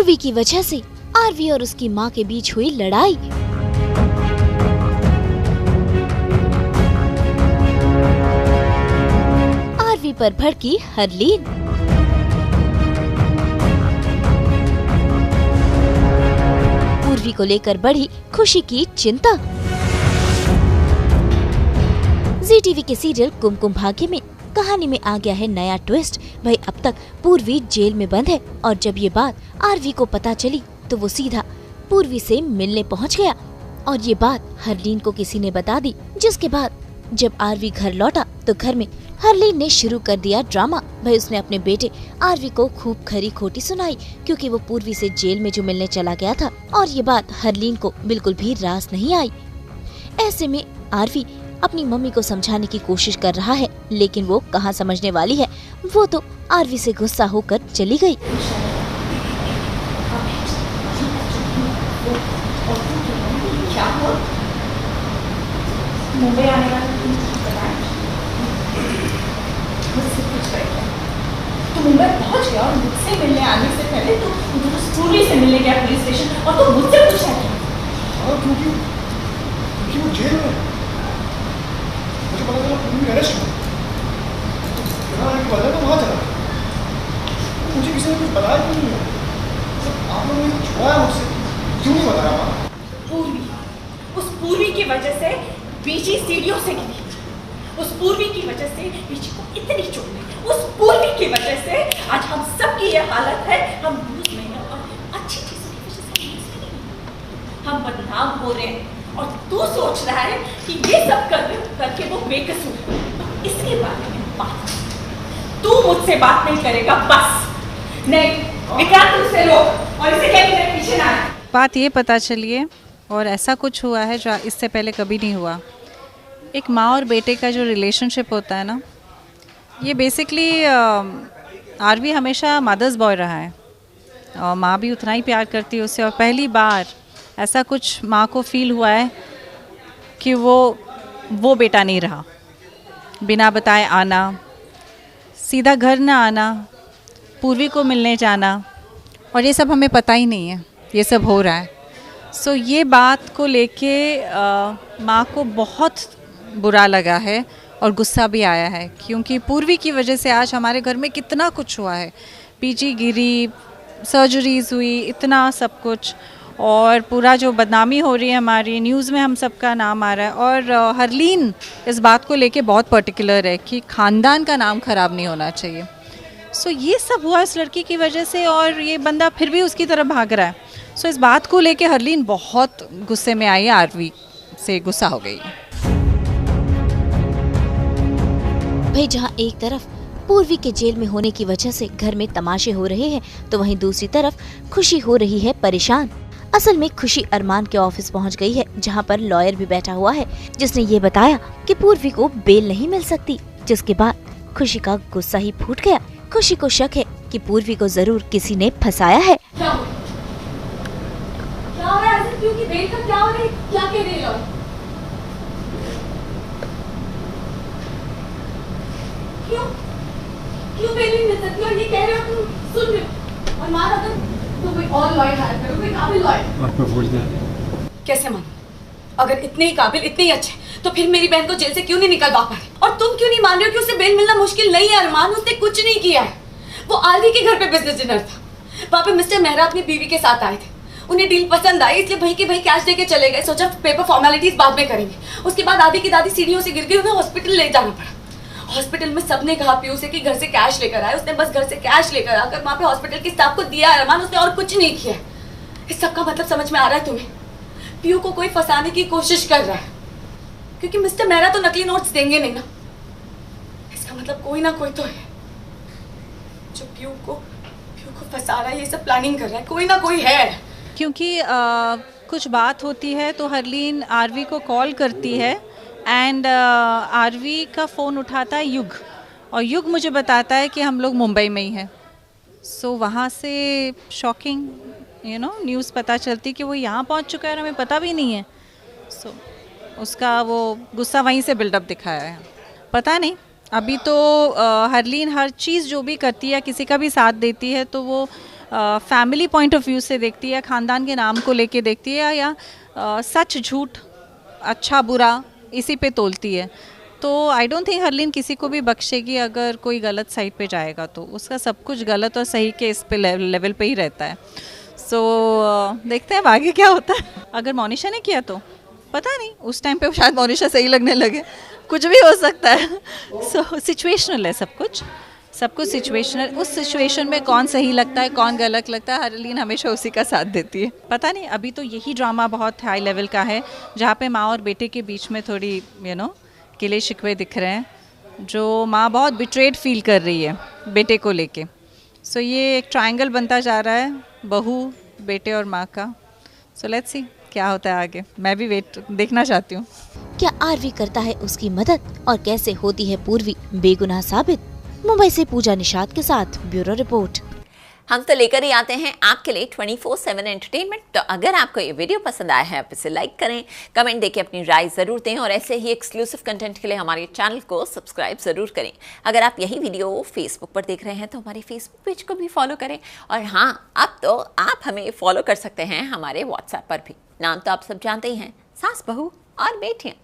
पूर्वी की वजह से आरवी और उसकी माँ के बीच हुई लड़ाई। आरवी पर भड़की हरलीन। पूर्वी को लेकर बढ़ी खुशी की चिंता। जी टीवी के सीरियल कुमकुम भाग्य में कहानी में आ गया है नया ट्विस्ट। भाई अब तक पूर्वी जेल में बंद है और जब ये बात आरवी को पता चली तो वो सीधा पूर्वी से मिलने पहुंच गया और ये बात हरलीन को किसी ने बता दी। जिसके बाद जब आरवी घर लौटा तो घर में हरलीन ने शुरू कर दिया ड्रामा। भाई उसने अपने बेटे आरवी को खूब खरी खोटी सुनाई क्योंकि वो पूर्वी से जेल में जो मिलने चला गया था और ये बात हरलीन को बिल्कुल भी रास नहीं आई। ऐसे में आरवी अपनी मम्मी को समझाने की कोशिश कर रहा है लेकिन वो कहाँ समझने वाली है। वो तो आरवी से गुस्सा होकर चली गई। मुंबई आने का मुझसे कुछ करता है। तो मुंबई पहुंच गया और मुझसे मिलने आने से पहले तो पूर्वी से मिलने गया पुलिस स्टेशन और तो मुझसे पूछा है। हाँ क्योंकि वो जेल में मुझे पता चला पूर्वी अरेस्ट हुआ यहाँ आने के बाद तो वहाँ चला मुझे किसी ने कुछ बताया क्यों नहीं है। आप लोगों ने छुड़ाया मुझसे क्यों नहीं बताया वहाँ। पूर्वी, उस पूर्वी की वजह से बीजी सीढ़ियों से गिरी। उस पूर्वी की वजह से बीजी को इतनी चोट लगी। उस पूर्वी की वजह से आज हम सब की ये हालत है। हम न्यूज़ में हैं और अच्छी चीजों की वजह से न्यूज़ में नहीं। हम बदनाम हो रहे हैं और तू सोच रहा है कि ये सब करके वो बेकसूर है। इसके बारे में बात तू मुझसे बात नहीं करेगा बस। नहीं विक्रांत उसे रोक और इसे कह मेरे पीछे ना आए। बात ये पता चलिए और ऐसा कुछ हुआ है जो इससे पहले कभी नहीं हुआ। एक माँ और बेटे का जो रिलेशनशिप होता है ना, ये बेसिकली आरवी हमेशा मदर्स बॉय रहा है और माँ भी उतना ही प्यार करती है उससे। और पहली बार ऐसा कुछ माँ को फील हुआ है कि वो बेटा नहीं रहा। बिना बताए आना, सीधा घर ना आना, पूर्वी को मिलने जाना और ये सब हमें पता ही नहीं है ये सब हो रहा है। सो ये बात को लेके माँ को बहुत बुरा लगा है और गुस्सा भी आया है क्योंकि पूर्वी की वजह से आज हमारे घर में कितना कुछ हुआ है। पीजी गिरी, सर्जरीज हुई, इतना सब कुछ और पूरा जो बदनामी हो रही है हमारी, न्यूज़ में हम सबका नाम आ रहा है। और हरलीन इस बात को लेके बहुत पर्टिकुलर है कि ख़ानदान का नाम ख़राब नहीं होना चाहिए। सो ये सब हुआ इस लड़की की वजह से और ये बंदा फिर भी उसकी तरफ भाग रहा है। सो इस बात को लेके हरलीन बहुत गुस्से में आई, आरवी से गुस्सा हो गई। भाई जहाँ एक तरफ पूर्वी के जेल में होने की वजह से घर में तमाशे हो रहे हैं तो वहीं दूसरी तरफ खुशी हो रही है परेशान। असल में खुशी अरमान के ऑफिस पहुंच गई है जहां पर लॉयर भी बैठा हुआ है जिसने ये बताया कि पूर्वी को बेल नहीं मिल सकती। जिसके बाद खुशी का गुस्सा ही फूट गया। खुशी को शक है कि पूर्वी को जरूर किसी ने फंसाया है। क्या हो रहा है? क्यों की बेल का क्या हो रहा है? क्या कह रहे हो? क्यों बेल नहीं मिल सकती? और ये कह रहे हो तुम सुन रहे हो? और मारा तो कोई और लॉयर हायर करो, कोई काबिल लॉयर। कैसे मानो? अगर इतने ही काबिल, इतने ही अच्छे तो फिर मेरी बहन को जेल से क्यों नहीं निकलवा पा रहे? और तुम क्यों नहीं मान रहे हो कि उसे बेल मिलना मुश्किल नहीं है? अरमान उसने कुछ नहीं किया है। वो आरवी के घर पे बिजनेस डिनर था। वहाँ पे मिस्टर मेहरा अपनी बीवी के साथ आए थे। उन्हें डील पसंद आई इसलिए भाई के भाई कैश देके चले गए। सोचा पेपर फॉर्मेलिटीज बाद में करेंगे। उसके बाद आरवी की दादी सीढ़ियों से गिर गई, उन्हें हॉस्पिटल ले जाना पड़ा। हॉस्पिटल में सबने कहा पीयू से कि घर से कैश लेकर आए। उसने बस घर से कैश लेकर आकर वहाँ पे हॉस्पिटल के स्टाफ को दिया। अरमान उसने और कुछ नहीं किया। इस सब का मतलब समझ में आ रहा है तुम्हें? पीयू को कोई फंसाने की कोशिश कर रहा है क्योंकि मिस्टर मेहरा तो नकली नोट्स देंगे नहीं ना। इसका मतलब कोई ना कोई तो है जो पीयू को फंसा रहा है, ये सब प्लानिंग कर रहा है। कोई ना कोई है। क्योंकि कुछ बात होती है तो हरलीन आरवी को कॉल करती है एंड आरवी का फ़ोन उठाता है युग और युग मुझे बताता है कि हम लोग मुंबई में ही हैं। सो वहाँ से शॉकिंग न्यूज़ पता चलती कि वो यहाँ पहुँच चुका है और हमें पता भी नहीं है। सो उसका वो गुस्सा वहीं से बिल्डअप दिखाया है। पता नहीं, अभी तो हरलीन हर चीज़ जो भी करती है, किसी का भी साथ देती है तो वो फैमिली पॉइंट ऑफ व्यू से देखती है, ख़ानदान के नाम को लेके देखती है, या सच झूठ, अच्छा बुरा इसी पे तोलती है। तो आई डोंट थिंक हरलीन किसी को भी बख्शेगी अगर कोई गलत साइड पे जाएगा, तो उसका सब कुछ गलत और सही के इस पे लेवल पे ही रहता है। सो देखते हैं आगे क्या होता है। अगर मोनिशा ने किया तो पता नहीं, उस टाइम पे शायद मोनिशा सही लगने लगे, कुछ भी हो सकता है। सो सिचुएशनल है सब कुछ सिचुएशनल। उस सिचुएशन में कौन सही लगता है, कौन गलत लगता है, हरलीन हमेशा उसी का साथ देती है। पता नहीं, अभी तो यही ड्रामा बहुत हाई लेवल का है, जहाँ पे माँ और बेटे के बीच में थोड़ी गिले शिकवे दिख रहे हैं, जो माँ बहुत बिट्रेड फील कर रही है बेटे को लेके। सो ये एक ट्रायंगल बनता जा रहा है, बहू, बेटे और माँ का। सो लेट्स सी क्या होता है आगे, मैं भी देखना चाहती हूँ। क्या आरवी करता है उसकी मदद और कैसे होती है पूर्वी बेगुनाह साबित? मुंबई से पूजा निषाद के साथ ब्यूरो रिपोर्ट। हम तो लेकर ही आते हैं आपके लिए 24/7 एंटरटेनमेंट। तो अगर आपको ये वीडियो पसंद आया है आप इसे लाइक करें, कमेंट देके अपनी राय ज़रूर दें और ऐसे ही एक्सक्लूसिव कंटेंट के लिए हमारे चैनल को सब्सक्राइब ज़रूर करें। अगर आप यही वीडियो फेसबुक पर देख रहे हैं तो हमारे फेसबुक पेज को भी फॉलो करें। और हाँ, अब तो आप हमें फॉलो कर सकते हैं हमारे व्हाट्सएप पर भी। नाम तो आप सब जानते ही हैं, सास बहू और बेटियाँ।